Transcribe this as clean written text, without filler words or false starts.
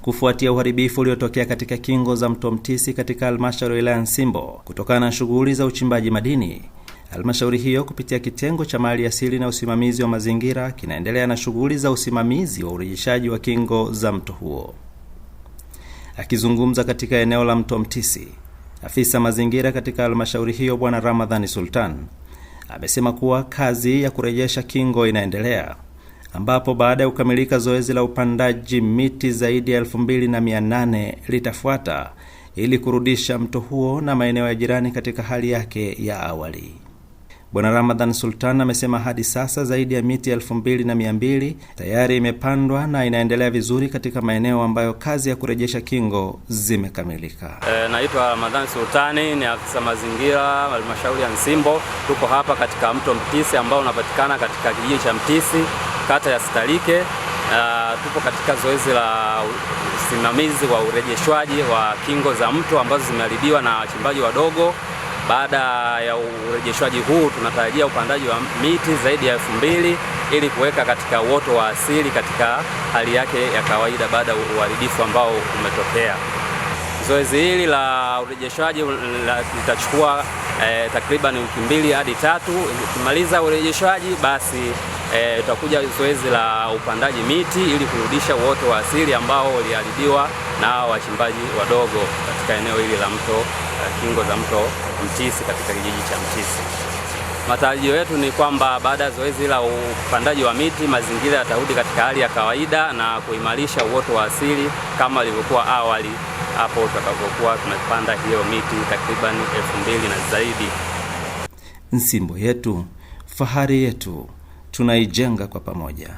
kufuatia uharibifu uliotokea katika kingo za mto Mtisi katika halmashauri ya wilaya Nsimbo kutokana na shughuli za uchimbaji madini. Halmashauri hiyo kupitia kitengo cha mali asili na usimamizi wa mazingira kinaendelea na shughuli za usimamizi wa urejeshaji wa kingo za mto huo. Akizungumza katika eneo la mto Mtisi, afisa mazingira katika halmashauri hiyo Bwana Ramadhani Sultan amesema kuwa kazi ya kurejesha kingo inaendelea, ambapo baada ya kukamilika zoezi la upandaji miti zaidi ya 2800 litafuata ili kurudisha mto huo na maeneo ya jirani katika hali yake ya awali. Bwana Ramadhan Sultan amesema hadi sasa zaidi ya miti 2200 tayari imepandwa na inaendelea vizuri katika maeneo ambayo kazi ya kurejesha kingo zimekamilika. Naitwa Ramadhan Sultani, ni afisa mazingira halmashauri ya Nsimbo. Tuko hapa katika mto Mtisi ambao unapatikana katika kijiji cha Mtisi, kata ya Sitalike. Tupo katika zoezi la usimamizi wa urejeshwaji wa kingo za mto ambazo zimeharibiwa na wachimbaji wadogo. Baada ya urejeshwaji huu tunatarajia upandaji wa miti zaidi ya 2000 ili kuweka katika uoto wa asili katika hali yake ya kawaida baada ya uharibifu ambao umetokea. Zoezi hili la urejeshwaji litachukua takriban wiki 2 hadi 3. Tukimaliza urejeshwaji basi tutakuja zoezi la upandaji miti ili kurudisha uoto wa asili ambao uliharibiwa na wachimbaji wadogo katika eneo hili la mto, kingo za mto Mtisi katika kijiji cha Mtisi. Matarajio yetu ni kwamba baada ya zoezi la upandaji wa miti, mazingira yatarudi katika hali ya kawaida na kuimarisha uoto wa asili kama ilivyokuwa awali hapo tutakapokuwa tumepanda hiyo miti takriban 2000 na zaidi. Nsimbo yetu, fahari yetu, tunaijenga kwa pamoja.